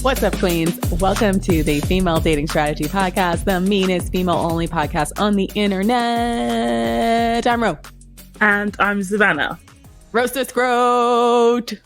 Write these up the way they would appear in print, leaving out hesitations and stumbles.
What's up, queens? Welcome to the Female Dating Strategy Podcast, the meanest female-only podcast on the internet. I'm Ro. And I'm Savannah. Roast a scrote.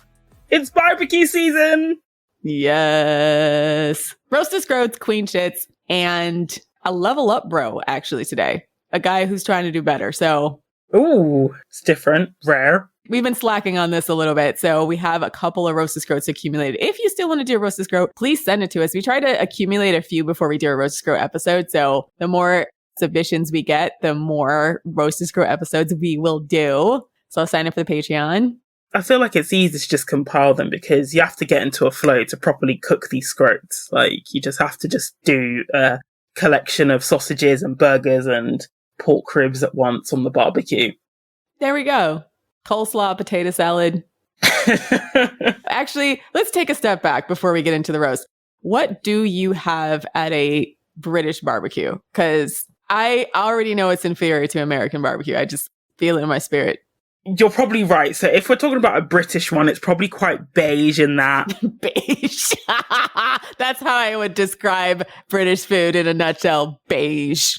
It's barbecue season. Yes. Roast a scrotes, queen shits, and a level up bro, actually, today. A guy who's trying to do better, so... Ooh, it's different, rare. We've been slacking on this a little bit, so we have a couple of roasted scrotes accumulated. If you still want to do a roasted scrote, please send it to us. We try to accumulate a few before we do a roasted scrote episode, so the more submissions we get, the more roasted scrote episodes we will do. So sign up for the Patreon. I feel like it's easy to just compile them because you have to get into a flow to properly cook these scrotes. Like, you just have to just do a collection of sausages and burgers and pork ribs at once on the barbecue. There we go. Coleslaw, potato salad. Actually, let's take a step back before we get into the roast. What do you have at a British barbecue? Because I already know it's inferior to American barbecue. I just feel it in my spirit. You're probably right. So if we're talking about a British one, it's probably quite beige in that. Beige. That's how I would describe British food in a nutshell. Beige.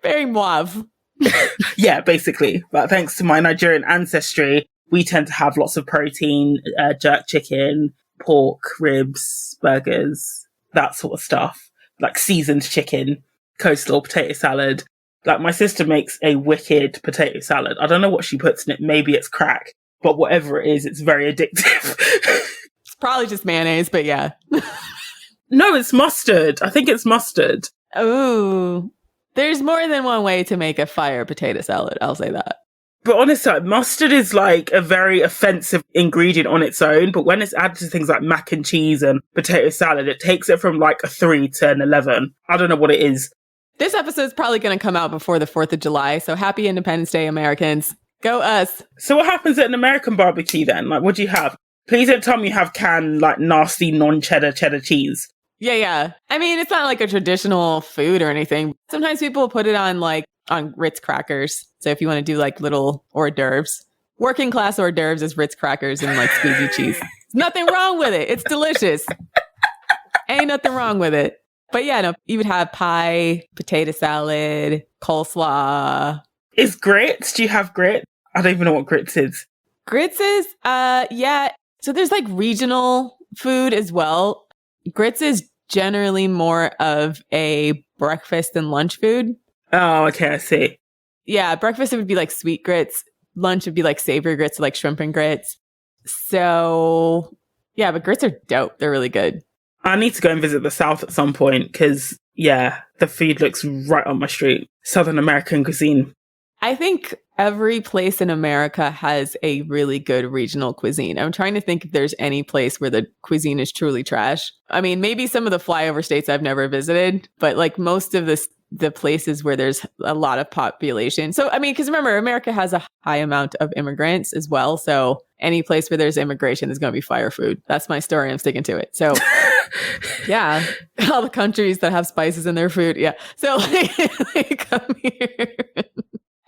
Very mauve. Yeah, basically. But thanks to my Nigerian ancestry, we tend to have lots of protein, jerk chicken, pork, ribs, burgers, that sort of stuff. Like seasoned chicken, coastal potato salad. Like, my sister makes a wicked potato salad. I don't know what she puts in it. Maybe it's crack. But whatever it is, it's very addictive. It's probably just mayonnaise, but yeah. No, it's mustard. I think it's mustard. Ooh. There's more than one way to make a fire potato salad. I'll say that. But honestly, mustard is like a very offensive ingredient on its own. But when it's added to things like mac and cheese and potato salad, it takes it from like a 3 to an 11. I don't know what it is. This episode's probably going to come out before the 4th of July. So happy Independence Day, Americans. Go us. So what happens at an American barbecue then? Like, what do you have? Please don't tell me you have canned, like, nasty non-cheddar cheddar cheese. Yeah. I mean, it's not like a traditional food or anything. Sometimes people put it on Ritz crackers. So if you want to do like little hors d'oeuvres, working class hors d'oeuvres is Ritz crackers and like squeezy cheese. Nothing wrong with it. It's delicious. Ain't nothing wrong with it. But yeah, no, you would have pie, potato salad, coleslaw. Is grits? Do you have grits? I don't even know what grits is. Grits is, yeah. So there's like regional food as well. Grits is generally more of a breakfast and lunch food. Oh, okay, I see. Yeah, breakfast it would be like sweet grits. Lunch would be like savory grits, like shrimp and grits. So, yeah, but grits are dope. They're really good. I need to go and visit the South at some point because, yeah, the food looks right on my street. Southern American cuisine. I think every place in America has a really good regional cuisine. I'm trying to think if there's any place where the cuisine is truly trash. I mean, maybe some of the flyover states I've never visited, but like most of the places where there's a lot of population. So, I mean, because remember, America has a high amount of immigrants as well. So any place where there's immigration is going to be fire food. That's my story. I'm sticking to it. So yeah, all the countries that have spices in their food. Yeah. So like come here.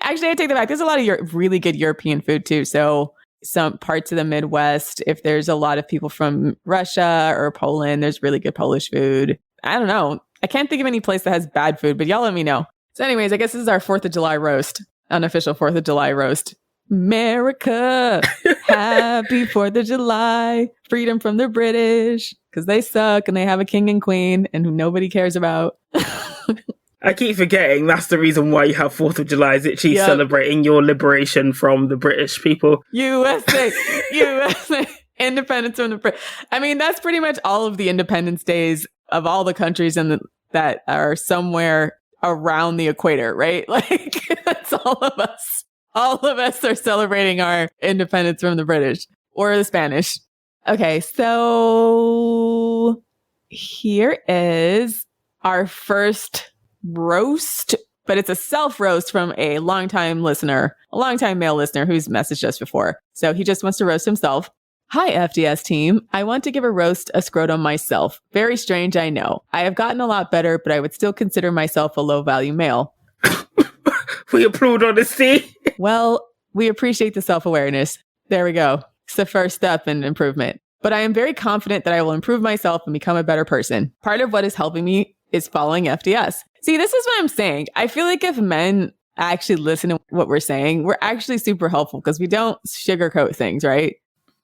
Actually, I take that back. There's a lot of really good European food too. So some parts of the Midwest, if there's a lot of people from Russia or Poland, there's really good Polish food. I don't know. I can't think of any place that has bad food, but y'all let me know. So anyways, I guess this is our 4th of July roast. Unofficial 4th of July roast. America, happy 4th of July. Freedom from the British. Because they suck and they have a king and queen and who nobody cares about. I keep forgetting that's the reason why you have 4th of July, is actually celebrating your liberation from the British people. USA, USA, independence from the British. I mean, that's pretty much all of the Independence Days of all the countries that are somewhere around the equator, right? Like, that's all of us. All of us are celebrating our independence from the British or the Spanish. Okay, so here is our first roast, but it's a self-roast from a longtime listener, a longtime male listener who's messaged us before. So he just wants to roast himself. Hi, FDS team. I want to give a roast a scrotum myself. Very strange, I know. I have gotten a lot better, but I would still consider myself a low-value male. We applaud honesty. Well, we appreciate the self-awareness. There we go. It's the first step in improvement. but I am very confident that I will improve myself and become a better person. Part of what is helping me is following FDS. See, this is what I'm saying. I feel like if men actually listen to what we're saying, we're actually super helpful because we don't sugarcoat things, right?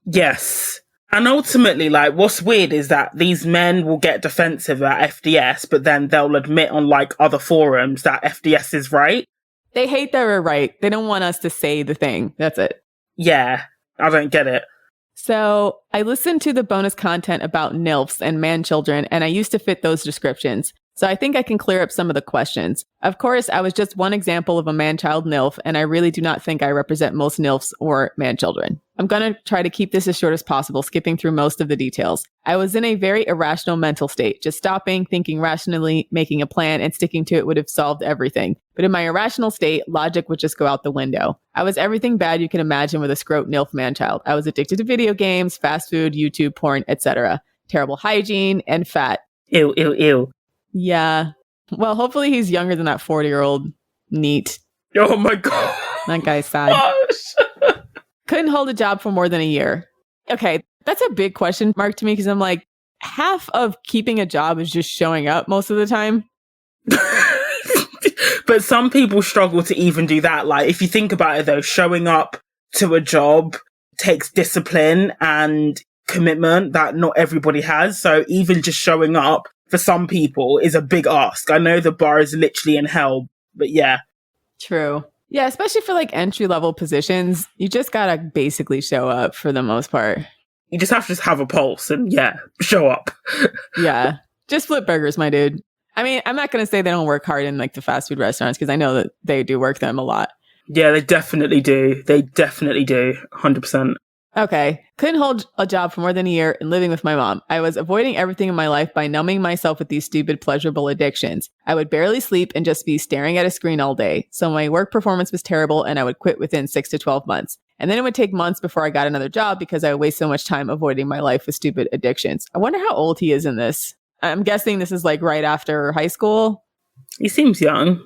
Yes. And ultimately, like, what's weird is that these men will get defensive at FDS, but then they'll admit on, like, other forums that FDS is right. They hate that we're right. They don't want us to say the thing. That's it. Yeah, I don't get it. So I listened to the bonus content about NILFs and man children, and I used to fit those descriptions. So I think I can clear up some of the questions. Of course, I was just one example of a man-child NILF, and I really do not think I represent most NILFs or man-children. I'm going to try to keep this as short as possible, skipping through most of the details. I was in a very irrational mental state. Just stopping, thinking rationally, making a plan, and sticking to it would have solved everything. But in my irrational state, logic would just go out the window. I was everything bad you can imagine with a scrote NILF man-child. I was addicted to video games, fast food, YouTube, porn, etc. Terrible hygiene, and fat. Ew, ew, ew. Yeah. Well, hopefully he's younger than that 40-year-old Neet. Oh my God. That guy's sad. Couldn't hold a job for more than a year. Okay, that's a big question mark to me because I'm like, half of keeping a job is just showing up most of the time. But some people struggle to even do that. Like, if you think about it though, showing up to a job takes discipline and commitment that not everybody has. So even just showing up for some people is a big ask. I know the bar is literally in hell, but yeah. True. Yeah, especially for like entry level positions, you just gotta basically show up for the most part. You just have to have a pulse and yeah, show up. Yeah, just flip burgers, my dude. I mean, I'm not gonna say they don't work hard in like the fast food restaurants because I know that they do work them a lot. Yeah, they definitely do. They definitely do. 100%. Okay. Couldn't hold a job for more than a year and living with my mom. I was avoiding everything in my life by numbing myself with these stupid, pleasurable addictions. I would barely sleep and just be staring at a screen all day. So my work performance was terrible and I would quit within 6 to 12 months. And then it would take months before I got another job because I would waste so much time avoiding my life with stupid addictions. I wonder how old he is in this. I'm guessing this is like right after high school. He seems young.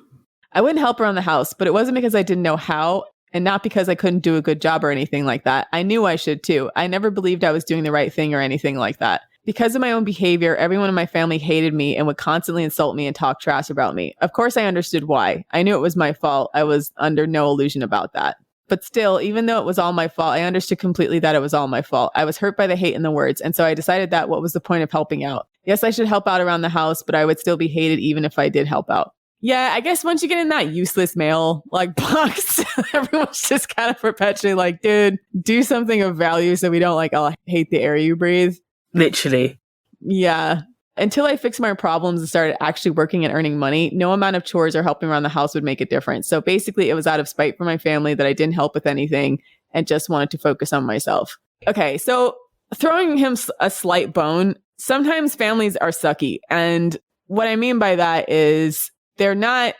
I wouldn't help around the house, but it wasn't because I didn't know how. And not because I couldn't do a good job or anything like that. I knew I should too. I never believed I was doing the right thing or anything like that. Because of my own behavior, everyone in my family hated me and would constantly insult me and talk trash about me. Of course, I understood why. I knew it was my fault. I was under no illusion about that. But still, even though it was all my fault, I understood completely that it was all my fault. I was hurt by the hate and the words. And so I decided that what was the point of helping out? Yes, I should help out around the house, but I would still be hated even if I did help out. Yeah, I guess once you get in that useless male like box, everyone's just kind of perpetually like, dude, do something of value so we don't like all hate the air you breathe. Literally. Yeah. Until I fixed my problems and started actually working and earning money, no amount of chores or helping around the house would make a difference. So basically, it was out of spite for my family that I didn't help with anything and just wanted to focus on myself. Okay, so throwing him a slight bone, sometimes families are sucky. And what I mean by that is they're not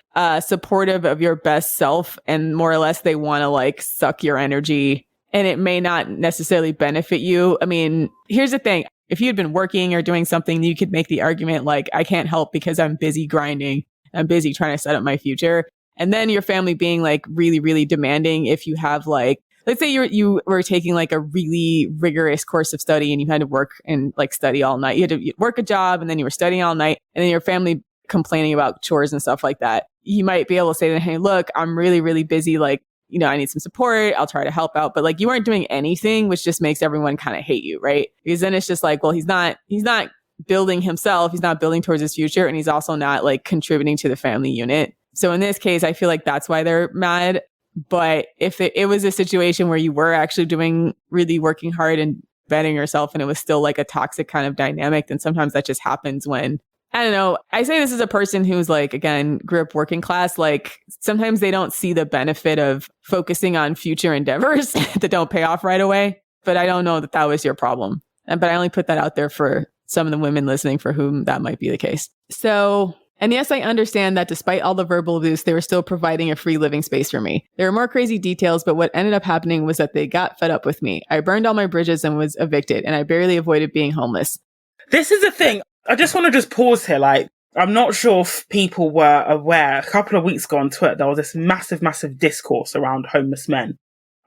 supportive of your best self, and more or less they want to like suck your energy, and it may not necessarily benefit you. I mean, here's the thing. If you had been working or doing something, you could make the argument like, I can't help because I'm busy grinding. I'm busy trying to set up my future. And then your family being like really, really demanding. If you have like, let's say you were taking like a really rigorous course of study and you had to work and like study all night. You had to work a job and then you were studying all night, and then your family complaining about chores and stuff like that. You might be able to say to them, hey, look, I'm really, really busy. Like, you know, I need some support. I'll try to help out. But like, you weren't doing anything, which just makes everyone kind of hate you, right? Because then it's just like, well, he's not building himself. He's not building towards his future. And he's also not like contributing to the family unit. So in this case, I feel like that's why they're mad. But if it was a situation where you were actually really working hard and betting yourself, and it was still like a toxic kind of dynamic, then sometimes that just happens when, I don't know. I say this as a person who's like, again, grew up working class. Like sometimes they don't see the benefit of focusing on future endeavors that don't pay off right away. But I don't know that that was your problem. But I only put that out there for some of the women listening for whom that might be the case. So, and yes, I understand that despite all the verbal abuse, they were still providing a free living space for me. There are more crazy details, but what ended up happening was that they got fed up with me. I burned all my bridges and was evicted, and I barely avoided being homeless. This is the thing. I just want to just pause here. Like, I'm not sure if people were aware. A couple of weeks ago on Twitter, there was this massive, massive discourse around homeless men.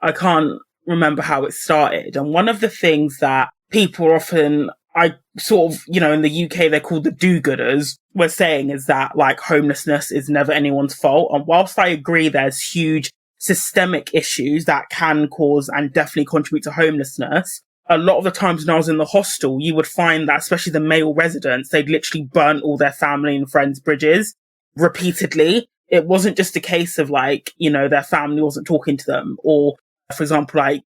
I can't remember how it started. And one of the things that people often, I sort of, in the UK, they're called the do-gooders, we're saying is that like homelessness is never anyone's fault. And whilst I agree there's huge systemic issues that can cause and definitely contribute to homelessness, a lot of the times when I was in the hostel, you would find that, especially the male residents, they'd literally burn all their family and friends' bridges repeatedly. It wasn't just a case of like, their family wasn't talking to them, or, for example, like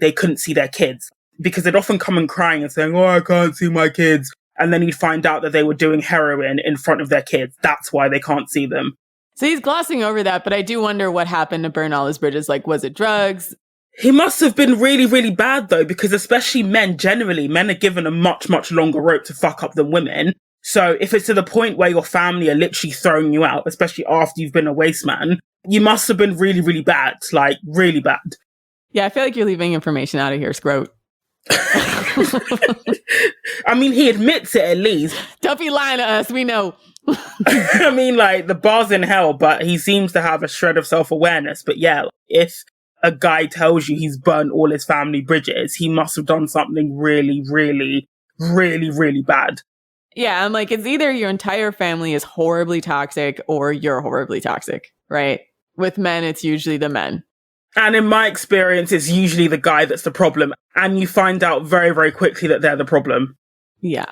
they couldn't see their kids, because they'd often come and crying and saying, oh, I can't see my kids. And then you'd find out that they were doing heroin in front of their kids. That's why they can't see them. So he's glossing over that, but I do wonder what happened to burn all his bridges. Like, was it drugs? He must have been really, really bad though, because especially men are given a much, much longer rope to fuck up than women. So if it's to the point where your family are literally throwing you out, especially after you've been a waste man, you must have been really, really bad. Like, really bad. Yeah, I feel like you're leaving information out of here, scrote. I mean, he admits it at least. Don't be lying to us. We know. I mean, like, the bar's in hell, but he seems to have a shred of self-awareness. But yeah, if a guy tells you he's burnt all his family bridges, he must have done something really, really, really, really bad. Yeah, I'm like, it's either your entire family is horribly toxic or you're horribly toxic, right? With men, it's usually the men. And in my experience, it's usually the guy that's the problem. And you find out very, very quickly that they're the problem. Yeah.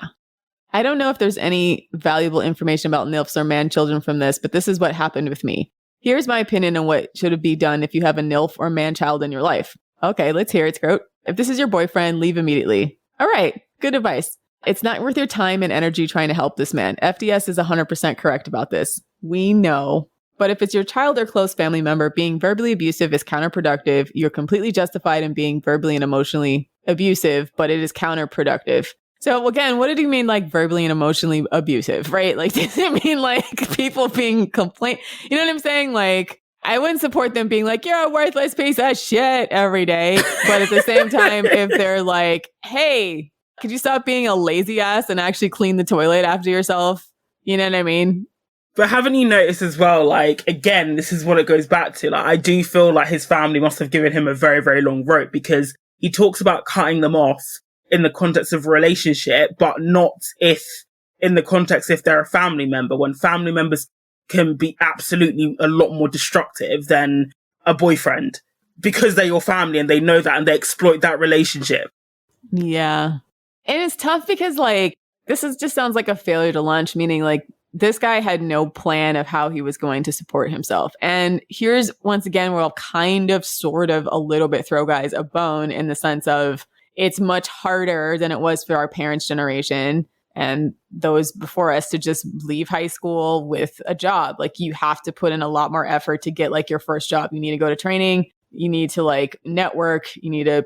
I don't know if there's any valuable information about NILFs or man children from this, but this is what happened with me. Here's my opinion on what should be done if you have a NILF or man child in your life. Okay, let's hear it, Scrote. If this is your boyfriend, leave immediately. All right, good advice. It's not worth your time and energy trying to help this man. FDS is 100% correct about this. We know. But if it's your child or close family member, being verbally abusive is counterproductive. You're completely justified in being verbally and emotionally abusive, but it is counterproductive. So again, what did he mean like verbally and emotionally abusive, right? Like, does it mean like people being you know what I'm saying? Like, I wouldn't support them being like, you're a worthless piece of shit every day. But at the same time, if they're like, hey, could you stop being a lazy ass and actually clean the toilet after yourself? You know what I mean? But haven't you noticed as well, like, again, this is what it goes back to. Like, I do feel like his family must have given him a very, very long rope, because he talks about cutting them off in the context of a relationship, but not in the context if they're a family member, when family members can be absolutely a lot more destructive than a boyfriend, because they're your family and they know that and they exploit that relationship. Yeah. And it's tough because like, just sounds like a failure to launch, meaning like this guy had no plan of how he was going to support himself. And here's once again where I'll kind of sort of a little bit throw guys a bone in the sense of it's much harder than it was for our parents' generation and those before us to just leave high school with a job. Like you have to put in a lot more effort to get like your first job. You need to go to training. You need to like network. You need to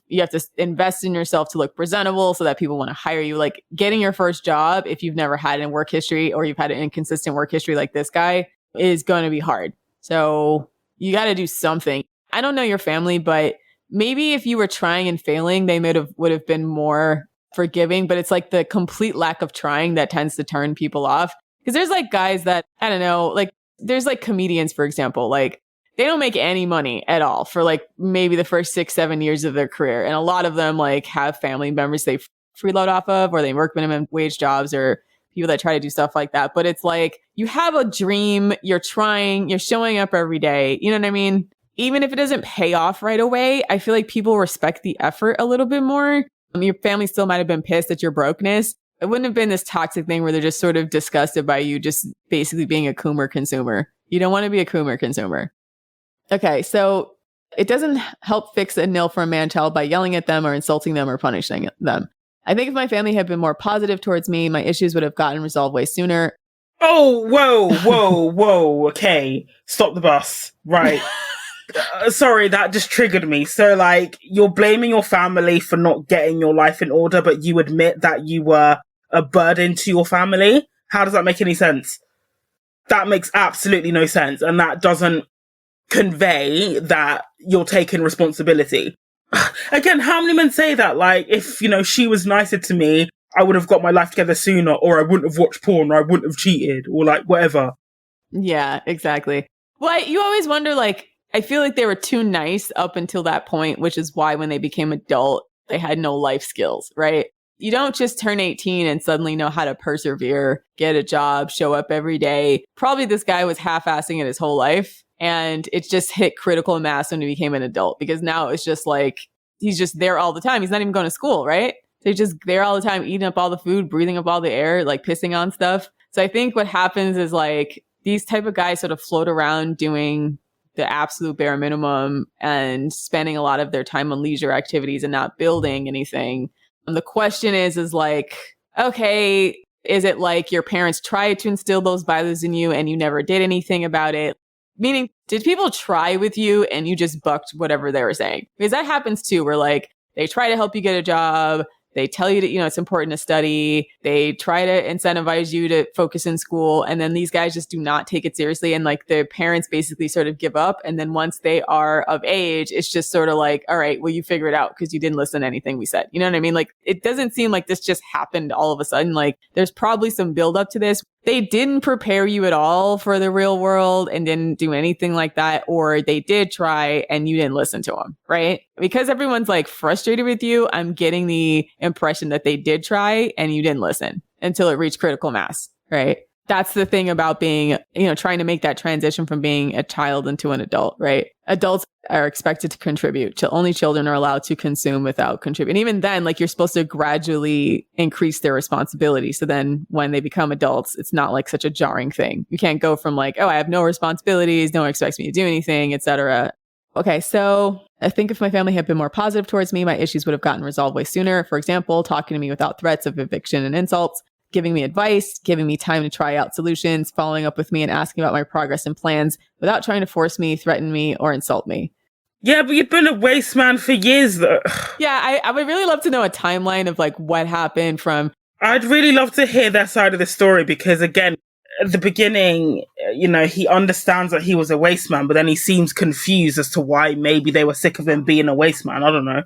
you have to invest in yourself to look presentable so that people want to hire you. Like getting your first job, if you've never had a work history or you've had an inconsistent work history like this guy, is going to be hard. So you got to do something. I don't know your family, but maybe if you were trying and failing, they would have been more forgiving, but it's like the complete lack of trying that tends to turn people off. Because there's like guys that, I don't know, like there's like comedians, for example, like they don't make any money at all for like maybe the first 6-7 years of their career. And a lot of them like have family members they freeload off of, or they work minimum wage jobs, or people that try to do stuff like that. But it's like, you have a dream, you're trying, you're showing up every day. You know what I mean? Even if it doesn't pay off right away, I feel like people respect the effort a little bit more. Your family still might have been pissed at your brokenness. It wouldn't have been this toxic thing where they're just sort of disgusted by you just basically being a Coomer consumer. You don't want to be a Coomer consumer. Okay, so it doesn't help fix a nil for a man-child by yelling at them or insulting them or punishing them. I think if my family had been more positive towards me, my issues would have gotten resolved way sooner. Oh, whoa. Okay, stop the bus. Right. Sorry, that just triggered me. So, like, you're blaming your family for not getting your life in order, but you admit that you were a burden to your family? How does that make any sense? That makes absolutely no sense. And that doesn't convey that you're taking responsibility. Again, how many men say that? Like, if, she was nicer to me, I would have got my life together sooner, or I wouldn't have watched porn, or I wouldn't have cheated, or like, whatever. Yeah, exactly. Well, you always wonder, like, I feel like they were too nice up until that point, which is why when they became adult, they had no life skills, right? You don't just turn 18 and suddenly know how to persevere, get a job, show up every day. Probably this guy was half-assing it his whole life. And it just hit critical mass when he became an adult, because now it's just like, he's just there all the time. He's not even going to school, right? So he's just there all the time, eating up all the food, breathing up all the air, like pissing on stuff. So I think what happens is like these type of guys sort of float around doing the absolute bare minimum and spending a lot of their time on leisure activities and not building anything. And the question is like, okay, is it like your parents tried to instill those values in you and you never did anything about it? Meaning, did people try with you and you just bucked whatever they were saying? Because that happens too, where like they try to help you get a job. They tell you that, it's important to study. They try to incentivize you to focus in school. And then these guys just do not take it seriously. And like their parents basically sort of give up. And then once they are of age, it's just sort of like, all right, well, you figure it out because you didn't listen to anything we said. You know what I mean? Like it doesn't seem like this just happened all of a sudden. Like there's probably some build up to this. They didn't prepare you at all for the real world and didn't do anything like that. Or they did try and you didn't listen to them, right? Because everyone's like frustrated with you. I'm getting the impression that they did try and you didn't listen until it reached critical mass, right? That's the thing about being, trying to make that transition from being a child into an adult, right? Adults are expected to contribute. Only children are allowed to consume without contributing. Even then, like you're supposed to gradually increase their responsibility. So then when they become adults, it's not like such a jarring thing. You can't go from like, oh, I have no responsibilities. No one expects me to do anything, etc. Okay, so I think if my family had been more positive towards me, my issues would have gotten resolved way sooner. For example, talking to me without threats of eviction and insults, giving me advice, giving me time to try out solutions, following up with me and asking about my progress and plans without trying to force me, threaten me, or insult me. Yeah, but you've been a waste man for years, though. Yeah, I would really love to know a timeline of like what happened from... I'd really love to hear that side of the story because, again, at the beginning, he understands that he was a waste man, but then he seems confused as to why maybe they were sick of him being a waste man. I don't know.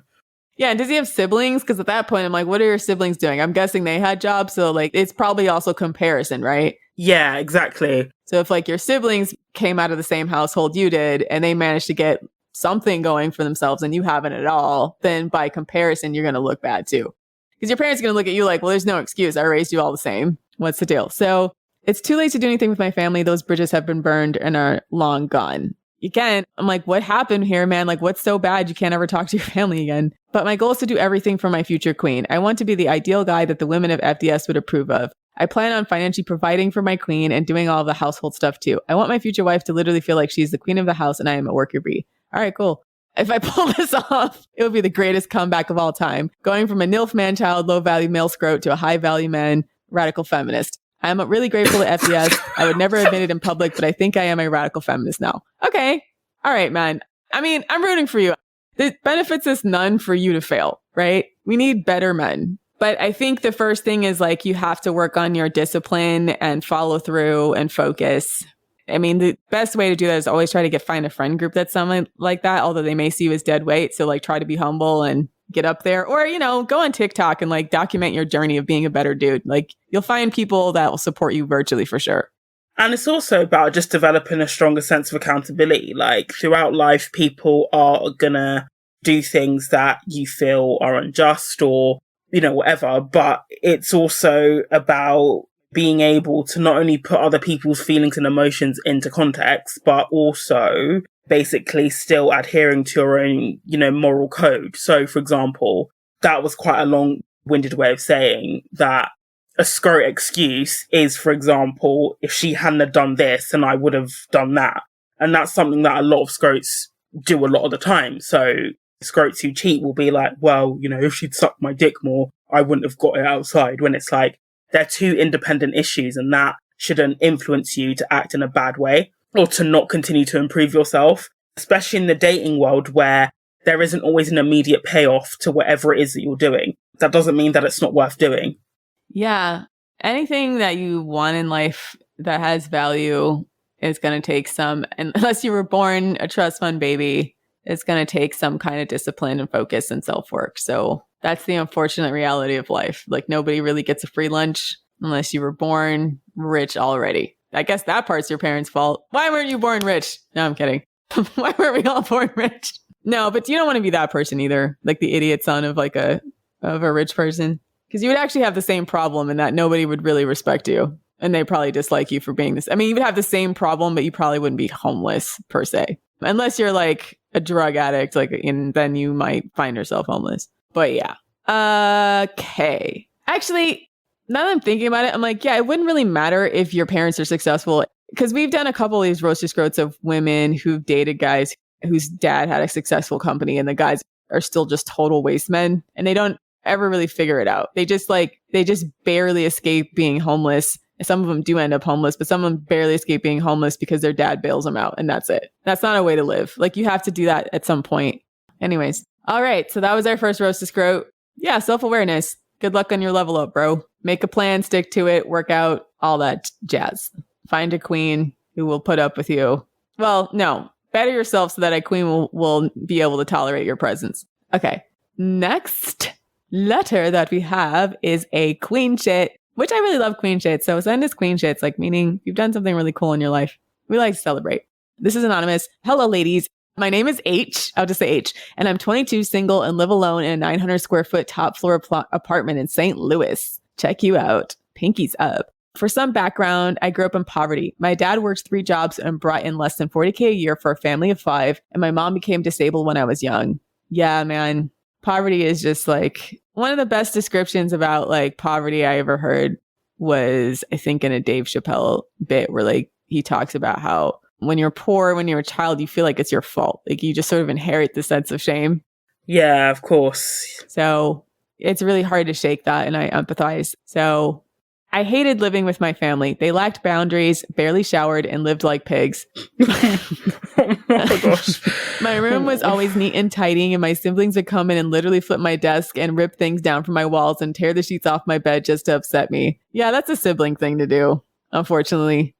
Yeah, and does he have siblings? Because at that point, I'm like, what are your siblings doing? I'm guessing they had jobs, so like it's probably also comparison, right? Yeah, exactly. So if like your siblings came out of the same household you did, and they managed to get something going for themselves and you haven't at all, then by comparison, you're going to look bad too. Because your parents are going to look at you like, well, there's no excuse. I raised you all the same. What's the deal? So it's too late to do anything with my family. Those bridges have been burned and are long gone. Again, I'm like, what happened here, man? Like, what's so bad you can't ever talk to your family again? But my goal is to do everything for my future queen. I want to be the ideal guy that the women of FDS would approve of. I plan on financially providing for my queen and doing all the household stuff too. I want my future wife to literally feel like she's the queen of the house and I am a worker bee. All right, cool. If I pull this off, it would be the greatest comeback of all time. Going from a nilf man-child, low-value male scrote to a high-value man, radical feminist. I'm really grateful to FDS. I would never admit it in public, but I think I am a radical feminist now. Okay. All right, man. I mean, I'm rooting for you. It benefits us none for you to fail, right? We need better men. But I think the first thing is like you have to work on your discipline and follow through and focus. I mean, the best way to do that is always try to find a friend group that's someone like that, although they may see you as dead weight. So like try to be humble and get up there, or, go on TikTok and like document your journey of being a better dude. Like you'll find people that will support you virtually for sure. And it's also about just developing a stronger sense of accountability. Like throughout life, people are gonna do things that you feel are unjust or, whatever. But it's also about being able to not only put other people's feelings and emotions into context, but also basically still adhering to your own, moral code. So, for example, that was quite a long-winded way of saying that a scrote excuse is, for example, if she hadn't have done this, then I would have done that. And that's something that a lot of scrotes do a lot of the time. So scrotes who cheat will be like, well, if she'd sucked my dick more, I wouldn't have got it outside. When it's like, they're two independent issues and that shouldn't influence you to act in a bad way or to not continue to improve yourself, especially in the dating world where there isn't always an immediate payoff to whatever it is that you're doing. That doesn't mean that it's not worth doing. Yeah. Anything that you want in life that has value is going to take unless you were born a trust fund baby, it's going to take some kind of discipline and focus and self-work. So that's the unfortunate reality of life. Like nobody really gets a free lunch unless you were born rich already. I guess that part's your parents' fault. Why weren't you born rich? No, I'm kidding. Why weren't we all born rich? No, but you don't want to be that person either. Like the idiot son of like of a rich person. Because you would actually have the same problem in that nobody would really respect you. And they probably dislike you for being this. I mean, you would have the same problem, but you probably wouldn't be homeless per se. Unless you're like a drug addict, and then you might find yourself homeless. But yeah. Okay. Actually, now that I'm thinking about it, I'm like, yeah, it wouldn't really matter if your parents are successful. Because we've done a couple of these roasted scrotes of women who've dated guys whose dad had a successful company and the guys are still just total waste men and they don't ever really figure it out. They just barely escape being homeless. Some of them do end up homeless, but some of them barely escape being homeless because their dad bails them out and that's it. That's not a way to live. Like you have to do that at some point. Anyways. All right. So that was our first roasted scrote. Yeah. Self-awareness. Good luck on your level up, bro. Make a plan, stick to it, work out, all that jazz. Find a queen who will put up with you. Well, no. Better yourself so that a queen will be able to tolerate your presence. Okay. Next letter that we have is a queen shit, which I really love queen shit. So send us queen shits, like meaning you've done something really cool in your life. We like to celebrate. This is anonymous. Hello, ladies. My name is H. I'll just say H. And I'm 22, single, and live alone in a 900 square foot top floor apartment in St. Louis. Check you out. Pinkies up. For some background, I grew up in poverty. My dad worked 3 jobs and brought in less than $40K a year for a family of 5. And my mom became disabled when I was young. Yeah, man. Poverty is just like one of the best descriptions about like poverty I ever heard was, I think, in a Dave Chappelle bit where like he talks about how when you're poor, when you're a child, you feel like it's your fault. Like you just sort of inherit the sense of shame. Yeah, of course. So it's really hard to shake that. And I empathize. So I hated living with my family. They lacked boundaries, barely showered, and lived like pigs. Oh my gosh. My room was always neat and tidy, and my siblings would come in and literally flip my desk and rip things down from my walls and tear the sheets off my bed just to upset me. Yeah, that's a sibling thing to do, unfortunately.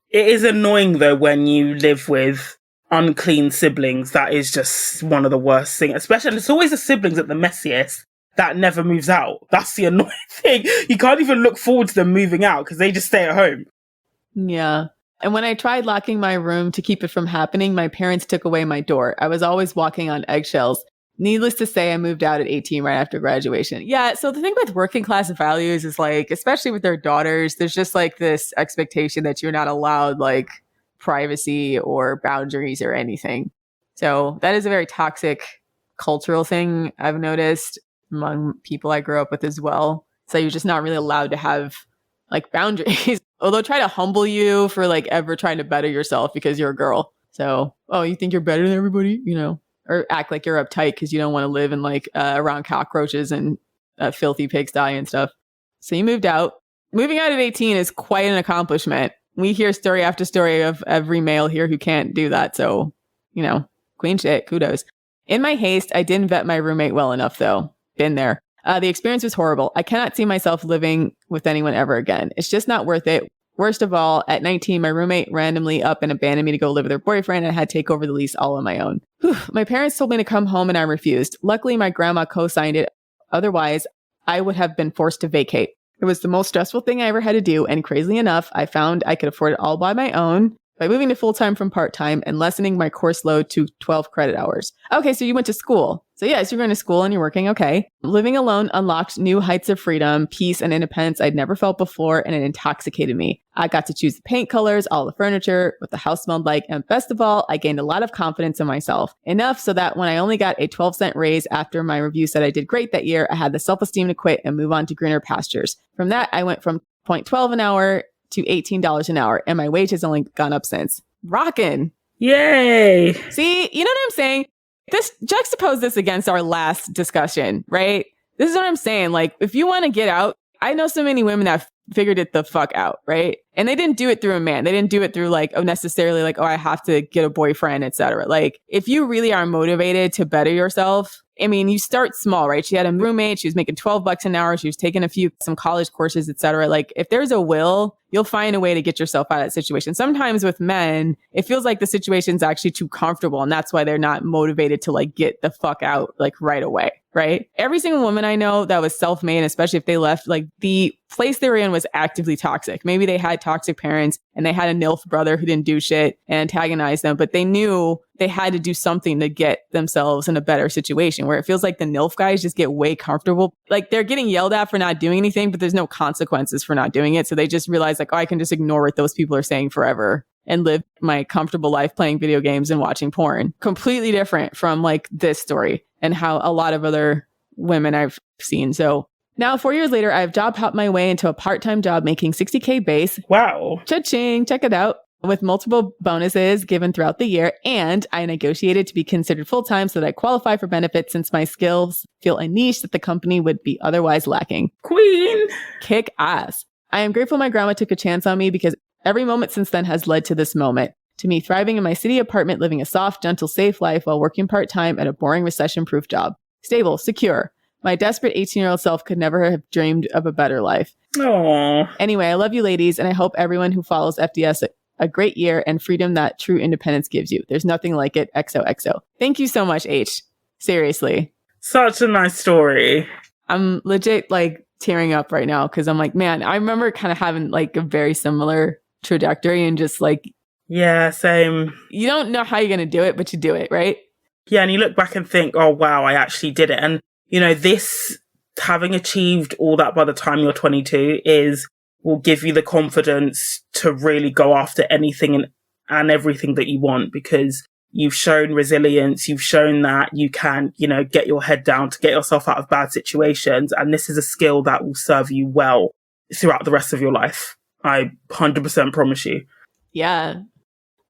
It is annoying, though, when you live with unclean siblings. That is just one of the worst things. Especially, and it's always the siblings at the messiest that never moves out. That's the annoying thing. You can't even look forward to them moving out because they just stay at home. Yeah. And when I tried locking my room to keep it from happening, my parents took away my door. I was always walking on eggshells. Needless to say, I moved out at 18 right after graduation. Yeah. So the thing with working class values is like, especially with their daughters, there's just like this expectation that you're not allowed like privacy or boundaries or anything. So that is a very toxic cultural thing I've noticed among people I grew up with as well. So you're just not really allowed to have like boundaries. Or they'll try to humble you for like ever trying to better yourself because you're a girl. So, oh, you think you're better than everybody, or act like you're uptight because you don't want to live in like around cockroaches and filthy pigsty and stuff. So you moved out. Moving out at 18 is quite an accomplishment. We hear story after story of every male here who can't do that. So, queen shit, kudos. In my haste, I didn't vet my roommate well enough though. Been there. The experience was horrible. I cannot see myself living with anyone ever again. It's just not worth it. Worst of all, at 19, my roommate randomly up and abandoned me to go live with her boyfriend and I had to take over the lease all on my own. Whew. My parents told me to come home and I refused. Luckily, my grandma co-signed it. Otherwise, I would have been forced to vacate. It was the most stressful thing I ever had to do. And crazily enough, I found I could afford it all by my own by moving to full-time from part-time and lessening my course load to 12 credit hours. Okay, so you went to school. So yes, you're going to school and you're working. Okay. Living alone unlocked new heights of freedom, peace, and independence I'd never felt before, and it intoxicated me. I got to choose the paint colors, all the furniture, what the house smelled like, and best of all, I gained a lot of confidence in myself. Enough so that when I only got a 12-cent raise after my review said I did great that year, I had the self-esteem to quit and move on to greener pastures. From that, I went from $0.12 an hour to $18 an hour, and my wage has only gone up since. Rockin'. Yay. See, you know what I'm saying? Juxtapose this against our last discussion, right? This is what I'm saying. Like, if you want to get out, I know so many women that figured it the fuck out, right? And they didn't do it through a man. They didn't do it through like, necessarily like, I have to get a boyfriend, etc. Like, if you really are motivated to better yourself, I mean, you start small, right? She had a roommate. She was making $12 an hour. She was taking some college courses, etc. Like, if there's a will, you'll find a way to get yourself out of that situation. Sometimes with men, it feels like the situation's actually too comfortable. And that's why they're not motivated to like get the fuck out like right away. right? Every single woman I know that was self-made, especially if they left, like the place they were in was actively toxic. Maybe they had toxic parents and they had a NILF brother who didn't do shit and antagonized them, but they knew they had to do something to get themselves in a better situation, where it feels like the NILF guys just get way comfortable. Like they're getting yelled at for not doing anything, but there's no consequences for not doing it. So they just realize like, oh, I can just ignore what those people are saying forever and live my comfortable life playing video games and watching porn. Completely different from like this story and how a lot of other women I've seen. So now 4 years later, I've job hopped my way into a part-time job making $60K base. Wow. Cha-ching, check it out. With multiple bonuses given throughout the year. And I negotiated to be considered full-time so that I qualify for benefits since my skills fill a niche that the company would be otherwise lacking. Queen. Kick ass. I am grateful my grandma took a chance on me because every moment since then has led to this moment. To me thriving in my city apartment, living a soft, gentle, safe life while working part-time at a boring recession-proof job. Stable, secure. My desperate 18-year-old self could never have dreamed of a better life. Aww. Anyway, I love you ladies, and I hope everyone who follows FDS a great year and freedom that true independence gives you. There's nothing like it. XOXO. Thank you so much, H. Seriously. Such a nice story. I'm legit like tearing up right now because I'm like, man, I remember kind of having like a very similar trajectory and just like, yeah, same. You don't know how you're going to do it, but you do it, right? Yeah, and you look back and think, oh, wow, I actually did it. And, you know, this, having achieved all that by the time you're 22 will give you the confidence to really go after anything and everything that you want, because you've shown resilience. You've shown that you can, you know, get your head down to get yourself out of bad situations. And this is a skill that will serve you well throughout the rest of your life. I 100% promise you. Yeah.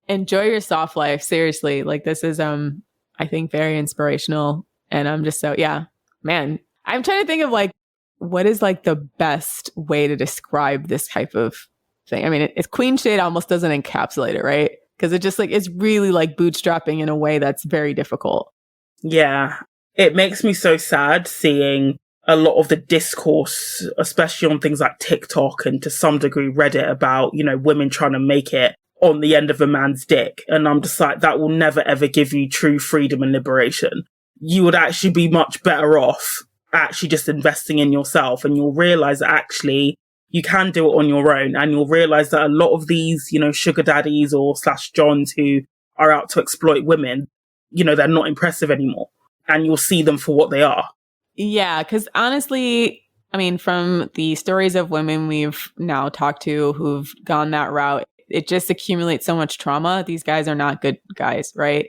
Enjoy your soft life. Seriously. Like this is, I think very inspirational. And I'm just so, yeah, man, I'm trying to think of like, what is like the best way to describe this type of thing? I mean, it's queen shade almost doesn't encapsulate it, right? Because it just like, it's really like bootstrapping in a way that's very difficult. Yeah. It makes me so sad seeing a lot of the discourse, especially on things like TikTok and to some degree Reddit, about, you know, women trying to make it on the end of a man's dick. And I'm just like, that will never ever give you true freedom and liberation. You would actually be much better off actually just investing in yourself, and you'll realize that actually you can do it on your own. And you'll realize that a lot of these, you know, sugar daddies or / Johns who are out to exploit women, you know, they're not impressive anymore, and you'll see them for what they are. Yeah. Cause honestly, I mean, from the stories of women we've now talked to who've gone that route, it just accumulates so much trauma. These guys are not good guys, right?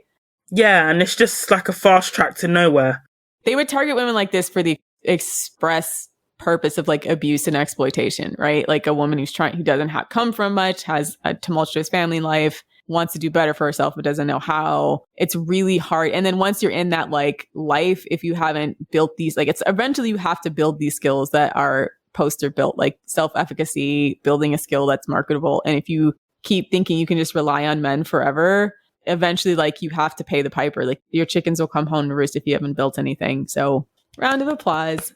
Yeah, and it's just like a fast track to nowhere. They would target women like this for the express purpose of like abuse and exploitation, right? Like a woman who doesn't come from much, has a tumultuous family life, wants to do better for herself, but doesn't know how. It's really hard. And then once you're in that like life, if you haven't built these, like it's eventually you have to build these skills that are poster built, like self-efficacy, building a skill that's marketable. And if you keep thinking you can just rely on men forever, eventually like you have to pay the piper. Like your chickens will come home to roost if you haven't built anything. So round of applause.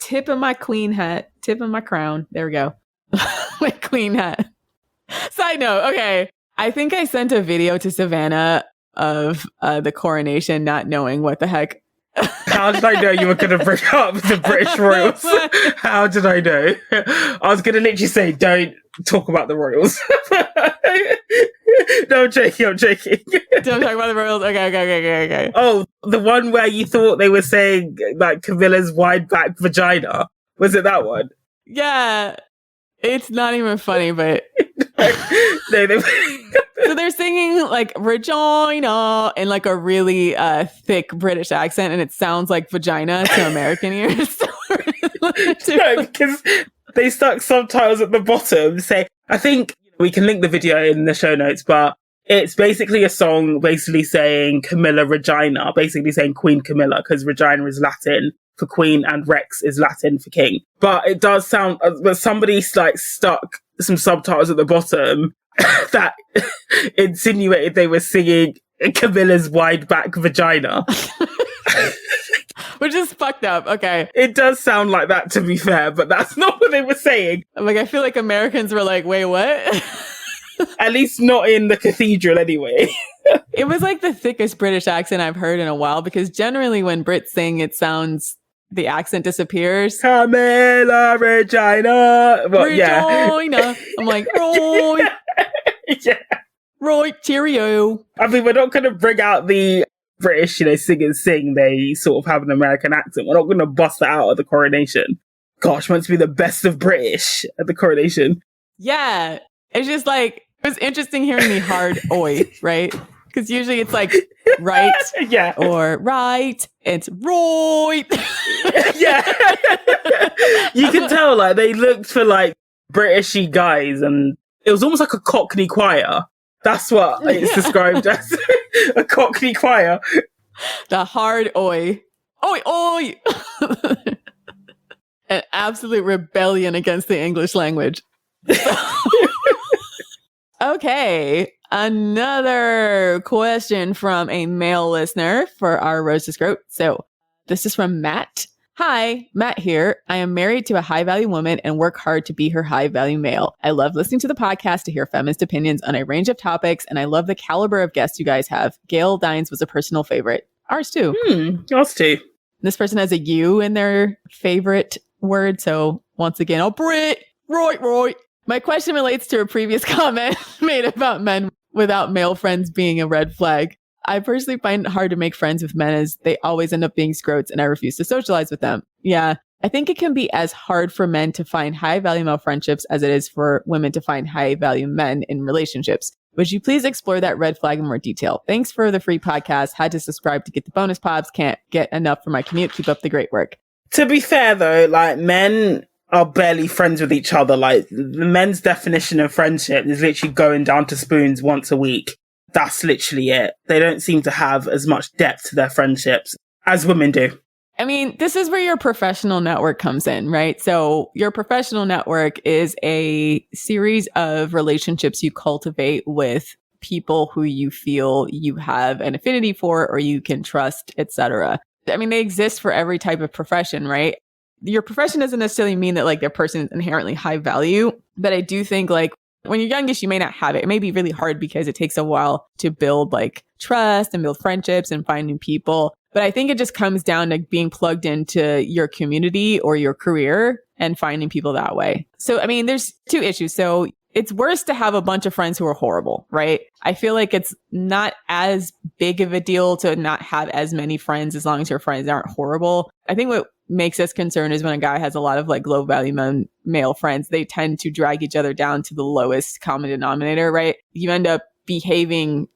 Tip of my queen hat. Tip of my crown. There we go. My queen hat. Side note. Okay. I think I sent a video to Savannah of the coronation, not knowing what the heck. How did I know you were going to bring up the British royals? How did I know? I was going to literally say, don't talk about the royals. No, I'm joking. Don't talk about the royals. Okay. Oh, the one where you thought they were saying like Camilla's wide back vagina. Was it that one? Yeah. It's not even funny, but no, so they're singing like Regina in like a really thick British accent, and it sounds like vagina to American ears. No, because they stuck subtitles at the bottom. Say, I think we can link the video in the show notes, but it's basically a song basically saying Camilla Regina, basically saying Queen Camilla, because Regina is Latin for queen and Rex is Latin for king. But it does sound, but somebody like stuck some subtitles at the bottom that insinuated they were singing Camilla's wide back vagina. Which is fucked up. Okay. It does sound like that, to be fair, but that's not what they were saying. Like, I feel like Americans were like, wait, what? At least not in the cathedral anyway. It was like the thickest British accent I've heard in a while, because generally when Brits sing, it sounds, the accent disappears. Camilla Regina. Well, yeah. Regina. I'm like, right, Yeah. right, cheerio. I mean, we're not going to bring out the British, sing and sing. They sort of have an American accent. We're not going to bust that out at the coronation. Gosh, meant to be the best of British at the coronation. Yeah. It's just like, it was interesting hearing the hard oi, right? Because usually it's like right Yeah. or right. It's right. Yeah. You can tell, like, they looked for, like, Britishy guys, and it was almost like a Cockney choir. That's what it's described as. A Cockney choir. The hard oi. Oi, oi. An absolute rebellion against the English language. Okay. Another question from a male listener for our Rose to Scrote. So this is from Matt. Hi, Matt here. I am married to a high value woman and work hard to be her high value male. I love listening to the podcast to hear feminist opinions on a range of topics, and I love the caliber of guests you guys have. Gail Dines was a personal favorite. Ours too. Ours too. This person has a U in their favorite word. So once again, oh, Brit, right. My question relates to a previous comment made about men without male friends being a red flag. I personally find it hard to make friends with men as they always end up being scrotes and I refuse to socialize with them. Yeah, I think it can be as hard for men to find high value male friendships as it is for women to find high value men in relationships. Would you please explore that red flag in more detail? Thanks for the free podcast. Had to subscribe to get the bonus pods. Can't get enough for my commute. Keep up the great work. To be fair though, like, men are barely friends with each other. Like, the men's definition of friendship is literally going down to spoons once a week. That's literally it. They don't seem to have as much depth to their friendships as women do. I mean, this is where your professional network comes in, right? So your professional network is a series of relationships you cultivate with people who you feel you have an affinity for or you can trust, etc. I mean, they exist for every type of profession, right? Your profession doesn't necessarily mean that like their person is inherently high value, but I do think like when you're youngish, you may not have it. It may be really hard because it takes a while to build like trust and build friendships and find new people. But I think it just comes down to being plugged into your community or your career and finding people that way. So, I mean, there's two issues. So it's worse to have a bunch of friends who are horrible, right? I feel like it's not as big of a deal to not have as many friends as long as your friends aren't horrible. I think what makes us concerned is when a guy has a lot of like low value male friends, they tend to drag each other down to the lowest common denominator, right? You end up behaving,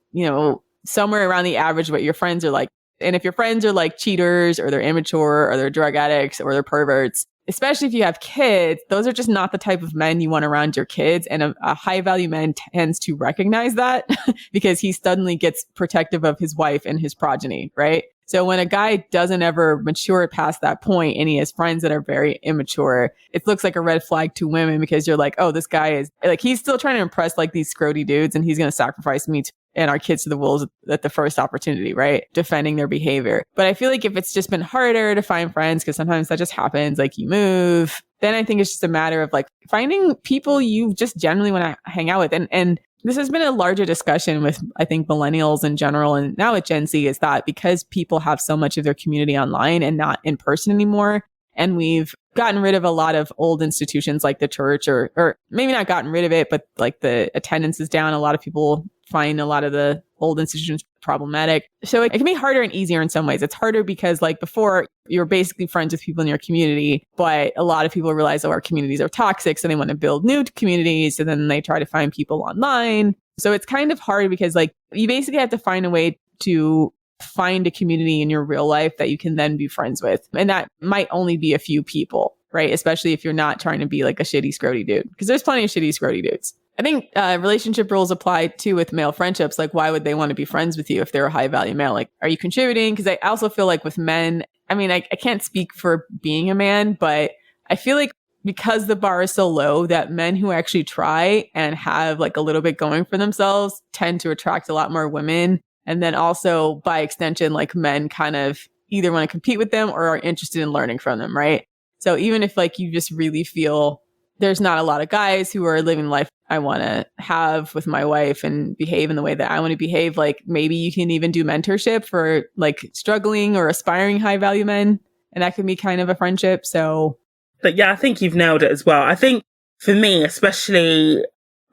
somewhere around the average of what your friends are like. And if your friends are like cheaters or they're immature or they're drug addicts or they're perverts, especially if you have kids, those are just not the type of men you want around your kids. And a high value man tends to recognize that because he suddenly gets protective of his wife and his progeny, right? So when a guy doesn't ever mature past that point and he has friends that are very immature, it looks like a red flag to women because you're like, oh, this guy is like, he's still trying to impress like these scroty dudes and he's going to sacrifice me and our kids to the wolves at the first opportunity, right? Defending their behavior. But I feel like if it's just been harder to find friends, because sometimes that just happens, like you move, then I think it's just a matter of like finding people you just generally want to hang out with. And this has been a larger discussion with, I think, millennials in general. And now with Gen Z is that because people have so much of their community online and not in person anymore, and we've gotten rid of a lot of old institutions like the church or maybe not gotten rid of it, but like the attendance is down. A lot of people find a lot of the old institutions problematic. So it can be harder and easier in some ways. It's harder because like before you're basically friends with people in your community, but a lot of people realize, oh, our communities are toxic. So they want to build new communities. So then they try to find people online. So it's kind of hard because like you basically have to find a way to find a community in your real life that you can then be friends with. And that might only be a few people, right? Especially if you're not trying to be like a shitty scroty dude, because there's plenty of shitty scroty dudes. I think relationship rules apply too with male friendships. Like, why would they want to be friends with you if they're a high value male? Like, are you contributing? Because I also feel like with men, I mean, I can't speak for being a man, but I feel like because the bar is so low that men who actually try and have like a little bit going for themselves tend to attract a lot more women. And then also by extension, like men kind of either want to compete with them or are interested in learning from them, right? So even if like you just really feel there's not a lot of guys who are living life I want to have with my wife and behave in the way that I want to behave. Like maybe you can even do mentorship for like struggling or aspiring high value men. And that could be kind of a friendship. So, but yeah, I think you've nailed it as well. I think for me, especially,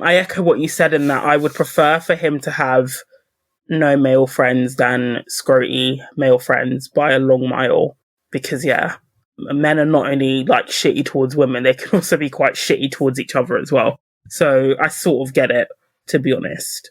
I echo what you said in that I would prefer for him to have no male friends than scroty male friends by a long mile. Because yeah, men are not only like shitty towards women, they can also be quite shitty towards each other as well. So I sort of get it, to be honest.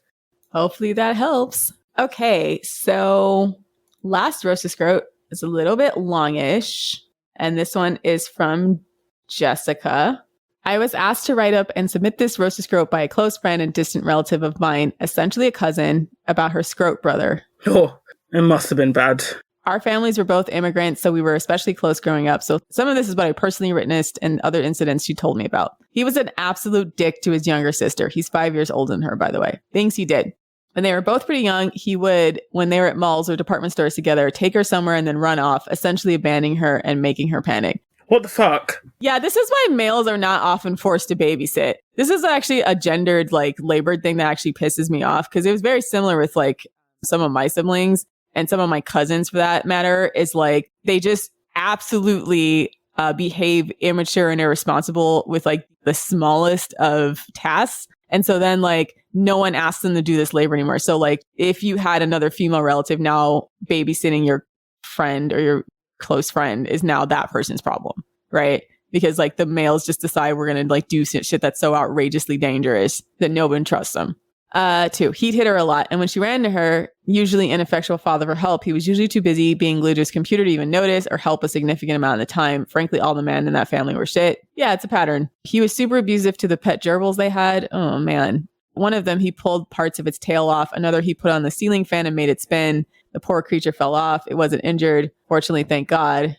Hopefully that helps. Okay, so last roast of scrote is a little bit longish, and this one is from Jessica. I was asked to write up and submit this roast of scrote by a close friend and distant relative of mine, essentially a cousin, about her scrote brother. Oh, it must have been bad. Our families were both immigrants, so we were especially close growing up. So some of this is what I personally witnessed and other incidents she told me about. He was an absolute dick to his younger sister. He's 5 years older than her, by the way. Things he did. When they were both pretty young, he would, when they were at malls or department stores together, take her somewhere and then run off, essentially abandoning her and making her panic. What the fuck? Yeah, this is why males are not often forced to babysit. This is actually a gendered, like, labored thing that actually pisses me off, because it was very similar with, like, some of my siblings. And some of my cousins, for that matter, is like, they just absolutely behave immature and irresponsible with like the smallest of tasks. And so then like, no one asks them to do this labor anymore. So like, if you had another female relative now babysitting your friend or your close friend is now that person's problem, right? Because like the males just decide we're going to like do shit that's so outrageously dangerous that no one trusts them. 2, he'd hit her a lot. And when she ran to her, usually ineffectual father for help, he was usually too busy being glued to his computer to even notice or help a significant amount of the time. Frankly, all the men in that family were shit. Yeah, it's a pattern. He was super abusive to the pet gerbils they had. Oh, man. One of them, he pulled parts of its tail off. Another, he put on the ceiling fan and made it spin. The poor creature fell off. It wasn't injured. Fortunately, thank God.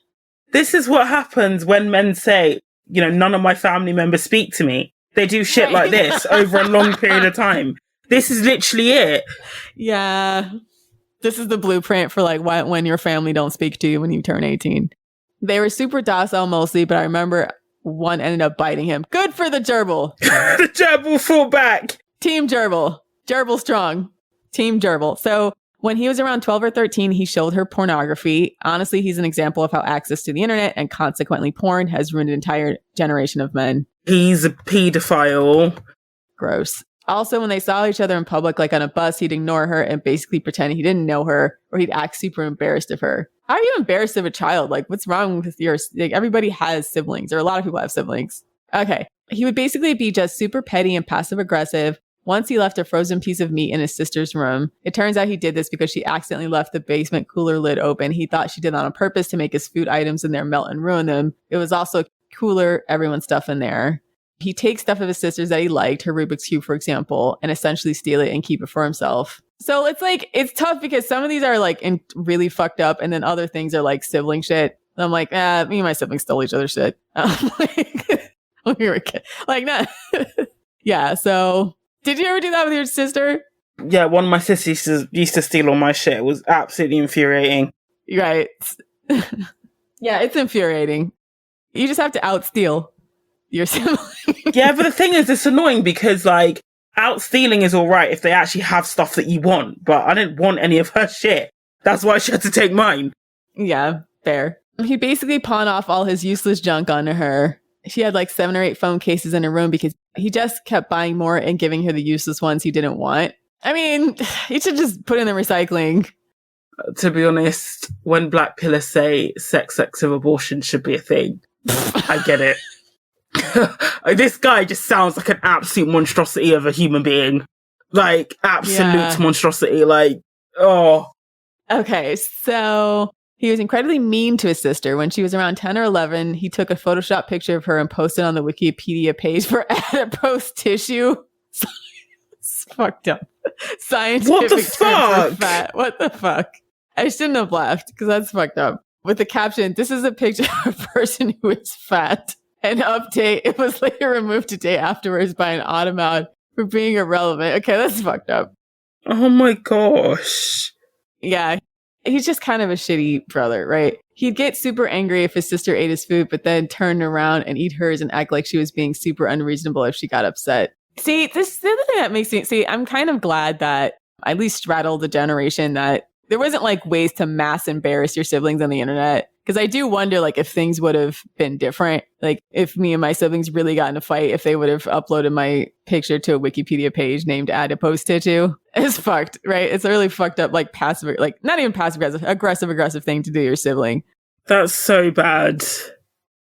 This is what happens when men say, you know, none of my family members speak to me. They do shit like this over a long period of time. This is literally it. Yeah. This is the blueprint for like when your family don't speak to you when you turn 18. They were super docile mostly, but I remember one ended up biting him. Good for the gerbil. The gerbil fought back. Team gerbil. Gerbil strong. Team gerbil. So when he was around 12 or 13, he showed her pornography. Honestly, he's an example of how access to the internet and consequently porn has ruined an entire generation of men. He's a pedophile. Gross. Also, when they saw each other in public, like on a bus, he'd ignore her and basically pretend he didn't know her, or he'd act super embarrassed of her. How are you embarrassed of a child? Like, what's wrong with like, everybody has siblings, or a lot of people have siblings. Okay. He would basically be just super petty and passive aggressive. Once he left a frozen piece of meat in his sister's room. It turns out he did this because she accidentally left the basement cooler lid open. He thought she did that on purpose to make his food items in there melt and ruin them. It was also cooler, everyone's stuff in there. He takes stuff of his sister's that he liked, her Rubik's Cube, for example, and essentially steal it and keep it for himself. So it's like, it's tough because some of these are like really fucked up. And then other things are like sibling shit. And I'm like, me and my siblings stole each other's shit. Like, when we were kids. Like, nah. Yeah. So did you ever do that with your sister? Yeah. One of my sisters used to steal all my shit. It was absolutely infuriating. Right. Yeah. It's infuriating. You just have to out-steal your sibling. Yeah, but the thing is, it's annoying because, like, out stealing is all right if they actually have stuff that you want, but I didn't want any of her shit. That's why she had to take mine. Yeah, fair. He basically pawned off all his useless junk onto her. She had like 7 or 8 phone cases in her room because he just kept buying more and giving her the useless ones he didn't want. I mean, he should just put in the recycling. To be honest, when black pillars say sex of abortion should be a thing, I get it. This guy just sounds like an absolute monstrosity of a human being. Like, absolute monstrosity. Like, oh. Okay, so he was incredibly mean to his sister. When she was around 10 or 11, he took a Photoshop picture of her and posted on the Wikipedia page for adipose tissue. It's fucked up. Scientific what the term fuck? for fat. What the fuck? I shouldn't have laughed because that's fucked up. With the caption, "This is a picture of a person who is fat." An update, it was later removed a day afterwards by an automat for being irrelevant. Okay, that's fucked up. Oh my gosh. Yeah, he's just kind of a shitty brother, right? He'd get super angry if his sister ate his food, but then turn around and eat hers and act like she was being super unreasonable if she got upset. See, this is the other thing that makes me see. I'm kind of glad that I at least straddled the generation that there wasn't like ways to mass embarrass your siblings on the internet. Because I do wonder, like, if things would have been different, like if me and my siblings really got in a fight, if they would have uploaded my picture to a Wikipedia page named adipose tissue. It's fucked, right? It's a really fucked up, like passive, like not even passive aggressive thing to do to your sibling. That's so bad.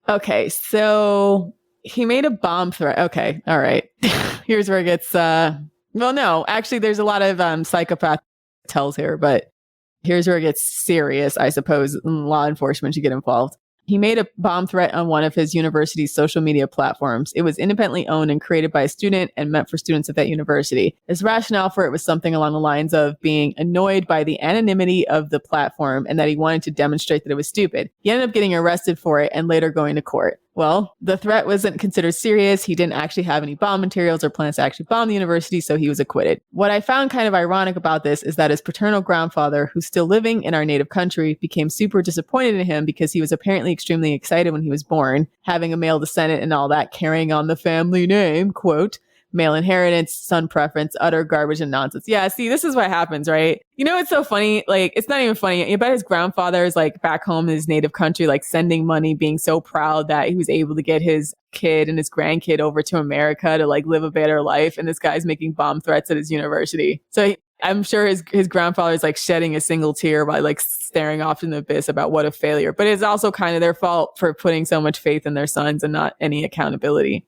Okay, so he made a bomb threat. Okay, all right. Here's where it gets, well, no, actually, there's a lot of psychopath tells here, but here's where it gets serious, I suppose. Law enforcement should get involved. He made a bomb threat on one of his university's social media platforms. It was independently owned and created by a student and meant for students at that university. His rationale for it was something along the lines of being annoyed by the anonymity of the platform and that he wanted to demonstrate that it was stupid. He ended up getting arrested for it and later going to court. Well, the threat wasn't considered serious. He didn't actually have any bomb materials or plans to actually bomb the university, so he was acquitted. What I found kind of ironic about this is that his paternal grandfather, who's still living in our native country, became super disappointed in him because he was apparently extremely excited when he was born, having a male descendant and all that, carrying on the family name, quote, male inheritance, son preference, utter garbage and nonsense. Yeah, see, this is what happens, right? You know, it's so funny. Like, it's not even funny. I bet his grandfather is like back home in his native country, like sending money, being so proud that he was able to get his kid and his grandkid over to America to like live a better life. And this guy's making bomb threats at his university. So I'm sure his grandfather is like shedding a single tear by like staring off in the abyss about what a failure. But it's also kind of their fault for putting so much faith in their sons and not any accountability.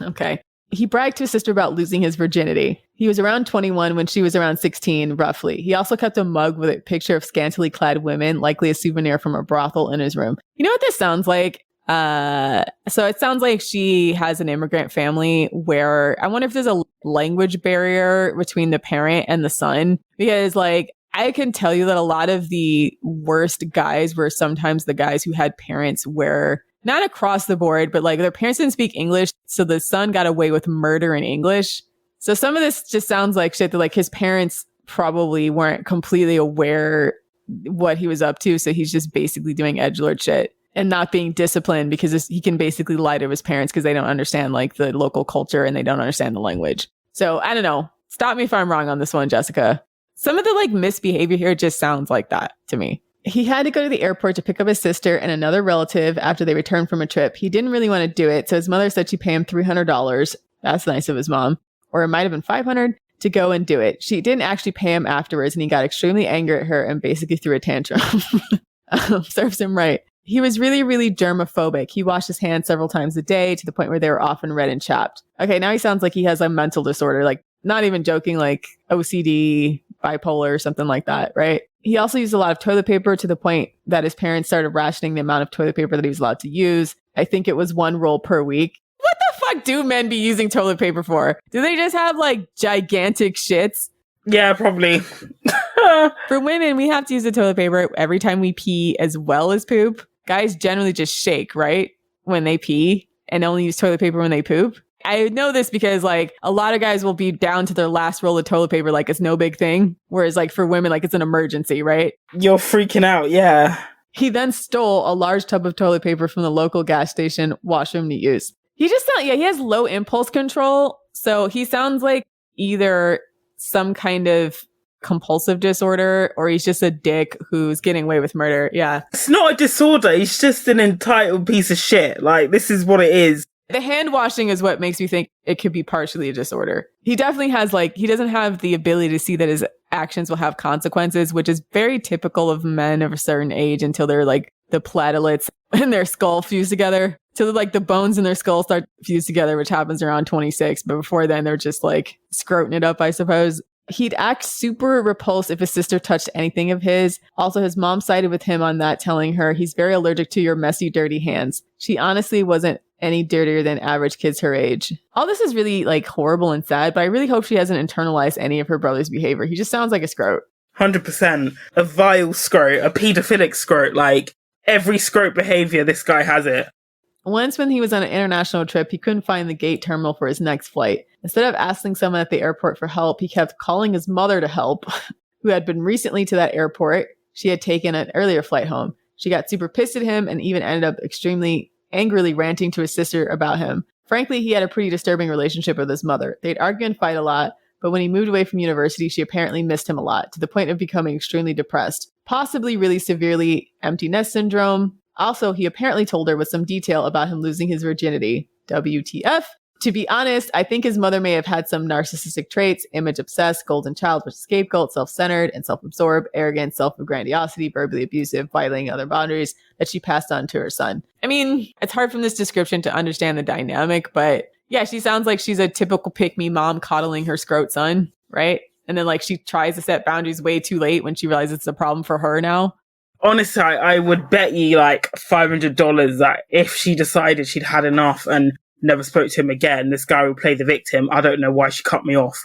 Okay. He bragged to his sister about losing his virginity. He was around 21 when she was around 16, roughly. He also kept a mug with a picture of scantily clad women, likely a souvenir from a brothel, in his room. You know what this sounds like? So it sounds like she has an immigrant family where I wonder if there's a language barrier between the parent and the son. Because like, I can tell you that a lot of the worst guys were sometimes the guys who had parents where not across the board, but like their parents didn't speak English. So the son got away with murder in English. So some of this just sounds like shit that like his parents probably weren't completely aware what he was up to. So he's just basically doing edgelord shit and not being disciplined because he can basically lie to his parents because they don't understand like the local culture and they don't understand the language. So I don't know. Stop me if I'm wrong on this one, Jessica. Some of the like misbehavior here just sounds like that to me. He had to go to the airport to pick up his sister and another relative after they returned from a trip. He didn't really want to do it, so his mother said she'd pay him $300. That's nice of his mom. Or it might have been $500 to go and do it. She didn't actually pay him afterwards, and he got extremely angry at her and basically threw a tantrum. Serves him right. He was really, really germophobic. He washed his hands several times a day to the point where they were often red and chapped. Okay, now he sounds like he has a mental disorder, like not even joking, like OCD, bipolar, or something like that, right? He also used a lot of toilet paper to the point that his parents started rationing the amount of toilet paper that he was allowed to use. I think it was 1 roll per week. What the fuck do men be using toilet paper for? Do they just have like gigantic shits? Yeah, probably. For women, we have to use the toilet paper every time we pee as well as poop. Guys generally just shake, right? When they pee and only use toilet paper when they poop. I know this because like a lot of guys will be down to their last roll of toilet paper like it's no big thing. Whereas like for women, like it's an emergency, right? You're freaking out, yeah. He then stole a large tub of toilet paper from the local gas station washroom to use. He just sounds, he has low impulse control. So he sounds like either some kind of compulsive disorder or he's just a dick who's getting away with murder. Yeah. It's not a disorder. He's just an entitled piece of shit. Like, this is what it is. The hand washing is what makes me think it could be partially a disorder. He definitely has like, he doesn't have the ability to see that his actions will have consequences, which is very typical of men of a certain age until they're like the platelets in their skull fuse together. Till like the bones in their skull start fused together, which happens around 26. But before then, they're just like scroting it up, I suppose. He'd act super repulsed if his sister touched anything of his. Also, his mom sided with him on that, telling her he's very allergic to your messy, dirty hands. She honestly wasn't any dirtier than average kids her age. All this is really like horrible and sad, but I really hope she hasn't internalized any of her brother's behavior. He just sounds like a scrote. 100%. A vile scrote, a pedophilic scrote. Like, every scrote behavior, this guy has it. Once when he was on an international trip, he couldn't find the gate terminal for his next flight. Instead of asking someone at the airport for help, he kept calling his mother to help, who had been recently to that airport. She had taken an earlier flight home. She got super pissed at him and even ended up extremely angrily ranting to his sister about him. Frankly, he had a pretty disturbing relationship with his mother. They'd argue and fight a lot, but when he moved away from university, she apparently missed him a lot, to the point of becoming extremely depressed, possibly really severely empty nest syndrome. Also, he apparently told her with some detail about him losing his virginity. WTF? To be honest, I think his mother may have had some narcissistic traits: image obsessed, golden child, scapegoat, self-centered and self-absorbed, arrogant, self-grandiosity, verbally abusive, violating other boundaries that she passed on to her son. I mean, it's hard from this description to understand the dynamic, but yeah, she sounds like she's a typical pick-me mom coddling her scrote son, right? And then like she tries to set boundaries way too late when she realizes it's a problem for her now. Honestly, I would bet you like $500 that if she decided she'd had enough and never spoke to him again, this guy would play the victim. I don't know why she cut me off.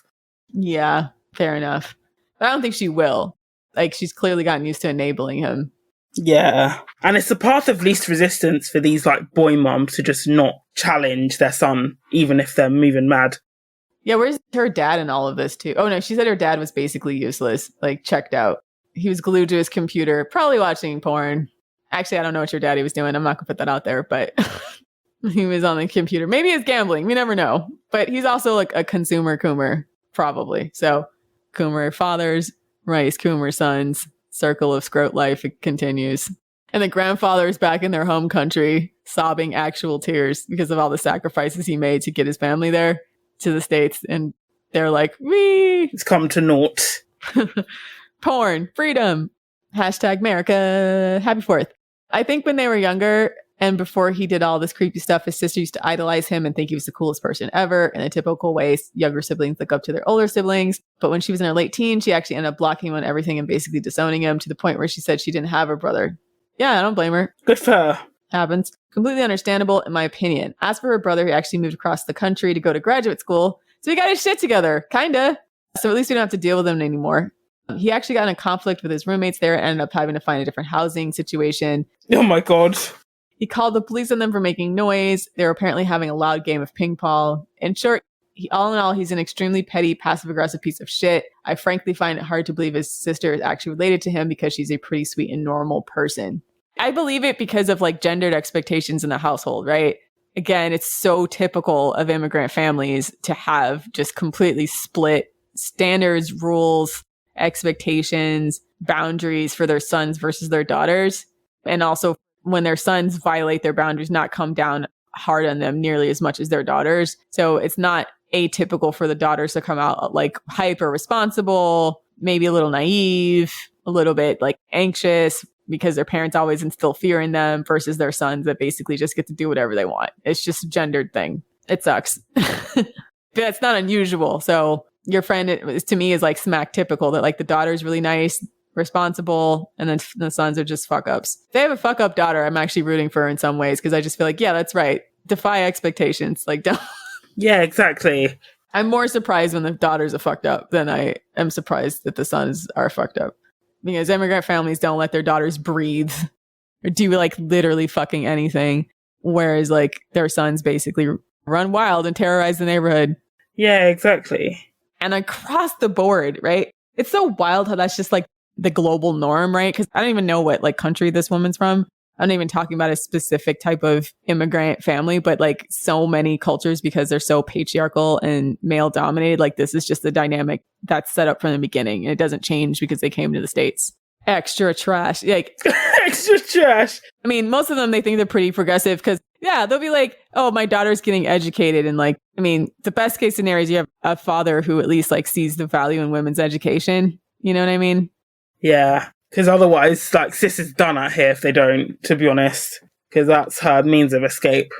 Yeah, fair enough. But I don't think she will. Like, she's clearly gotten used to enabling him. Yeah. And it's the path of least resistance for these like boy moms to just not challenge their son, even if they're moving mad. Yeah, where's her dad in all of this too? Oh no, she said her dad was basically useless, like checked out. He was glued to his computer, probably watching porn. Actually, I don't know what your daddy was doing. I'm not gonna put that out there, but he was on the computer. Maybe it's gambling. We never know. But he's also like a consumer coomer, probably. So coomer fathers, rice coomer sons, circle of scrote life, it continues. And the grandfather is back in their home country, sobbing actual tears because of all the sacrifices he made to get his family there to the States. And they're like, wee! It's come to naught. Porn, freedom, hashtag America, happy 4th. I think when they were younger and before he did all this creepy stuff, his sister used to idolize him and think he was the coolest person ever. In a typical way, younger siblings look up to their older siblings. But when she was in her late teens, she actually ended up blocking him on everything and basically disowning him to the point where she said she didn't have a brother. Yeah, I don't blame her. Good for her. Happens. Completely understandable, in my opinion. As for her brother, he actually moved across the country to go to graduate school. So he got his shit together, kinda. So at least we don't have to deal with him anymore. He actually got in a conflict with his roommates there and ended up having to find a different housing situation. Oh my God. He called the police on them for making noise. They were apparently having a loud game of ping pong. In short, all in all, he's an extremely petty, passive-aggressive piece of shit. I frankly find it hard to believe his sister is actually related to him because she's a pretty sweet and normal person. I believe it because of like gendered expectations in the household, right? Again, it's so typical of immigrant families to have just completely split standards, rules, expectations, boundaries for their sons versus their daughters. And also when their sons violate their boundaries, not come down hard on them nearly as much as their daughters. So it's not atypical for the daughters to come out like hyper responsible, maybe a little naive, a little bit like anxious because their parents always instill fear in them versus their sons that basically just get to do whatever they want. It's just a gendered thing. It sucks. That's not unusual. So your friend, to me, is like smack typical that like the daughter's really nice, responsible, and then the sons are just fuck ups. If they have a fuck up daughter, I'm actually rooting for her in some ways because I just feel like, yeah, that's right. Defy expectations. Like, don't. Yeah, exactly. I'm more surprised when the daughters are fucked up than I am surprised that the sons are fucked up. Because immigrant families don't let their daughters breathe or do like literally fucking anything. Whereas like their sons basically run wild and terrorize the neighborhood. Yeah, exactly. And across the board, right? It's so wild how that's just like the global norm, right? Because I don't even know what like country this woman's from. I'm not even talking about a specific type of immigrant family, but like so many cultures, because they're so patriarchal and male dominated, like this is just the dynamic that's set up from the beginning. And it doesn't change because they came to the States. Extra trash. Like extra trash. I mean, most of them, they think they're pretty progressive because, yeah, they'll be like, oh, my daughter's getting educated. And like, I mean, the best case scenario is you have a father who at least like sees the value in women's education. You know what I mean? Yeah. Because otherwise, like, sis is done out here if they don't, to be honest. Because that's her means of escape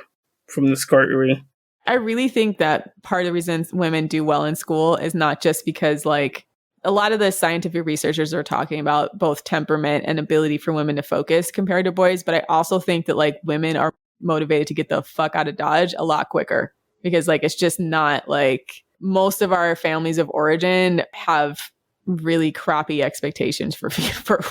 from the scrotery. I really think that part of the reason women do well in school is not just because, like, a lot of the scientific researchers are talking about both temperament and ability for women to focus compared to boys. But I also think that, like, women are motivated to get the fuck out of Dodge a lot quicker. Because, like, it's just not, like, most of our families of origin have really crappy expectations for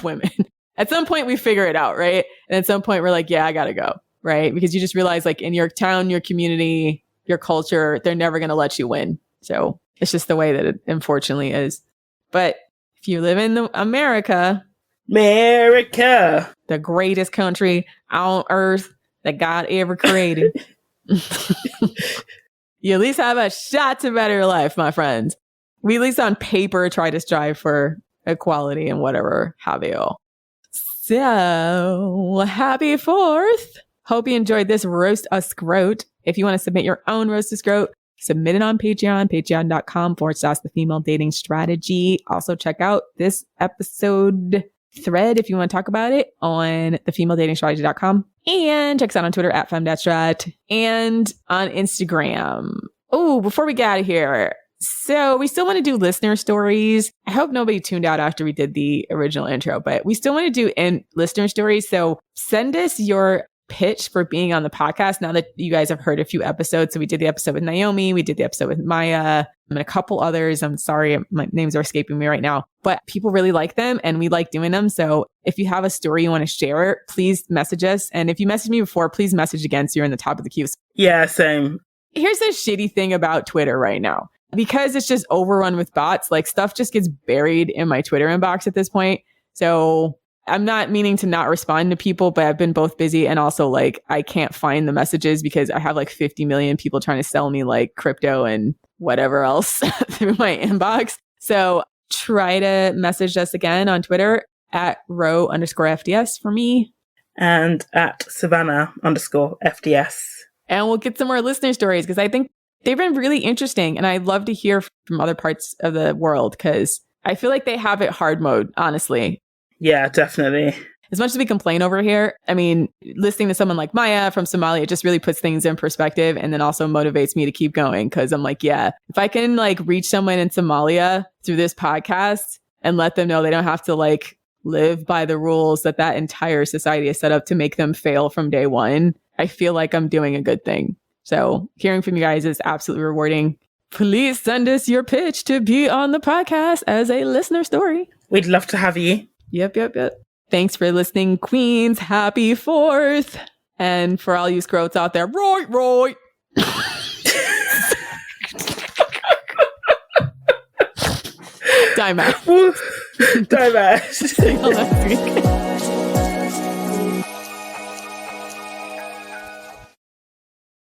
women. At some point we figure it out, right? And at some point we're like, yeah, I gotta go, right? Because you just realize like in your town, your community, your culture, they're never going to let you win. So it's just the way that it unfortunately is. But if you live in America, the greatest country on earth that God ever created, You at least have a shot to better your life, my friends. We at least on paper try to strive for equality and whatever have you. So happy 4th. Hope you enjoyed this roast a scrote. If you want to submit your own roast a scrote, submit it on Patreon, patreon.com/the female dating strategy. Also check out this episode thread if you want to talk about it on thefemaledatingstrategy.com, and check us out on Twitter @femdatstrat and on Instagram. Oh, before we get out of here, so we still want to do listener stories. I hope nobody tuned out after we did the original intro, but we still want to do listener stories. So send us your pitch for being on the podcast now that you guys have heard a few episodes. So we did the episode with Naomi, we did the episode with Maya, and a couple others. I'm sorry, my names are escaping me right now, but people really like them and we like doing them. So if you have a story you want to share, please message us. And if you messaged me before, please message again so you're in the top of the queue. Yeah, same. Here's the shitty thing about Twitter right now. Because it's just overrun with bots, like stuff just gets buried in my Twitter inbox at this point. So I'm not meaning to not respond to people, but I've been both busy and also like I can't find the messages because I have like 50 million people trying to sell me like crypto and whatever else through my inbox. So try to message us again on Twitter @row_FDS for me. And @Savannah_FDS. And we'll get some more listener stories because I think they've been really interesting. And I'd love to hear from other parts of the world because I feel like they have it hard mode, honestly. Yeah, definitely. As much as we complain over here, I mean, listening to someone like Maya from Somalia, it just really puts things in perspective and then also motivates me to keep going. Cause I'm like, yeah, if I can like reach someone in Somalia through this podcast and let them know they don't have to like live by the rules that entire society is set up to make them fail from day one, I feel like I'm doing a good thing. So hearing from you guys is absolutely rewarding. Please send us your pitch to be on the podcast as a listener story. We'd love to have you. Yep. Thanks for listening, Queens. Happy 4th. And for all you scrotes out there, right. Time out. Time out. See you next week.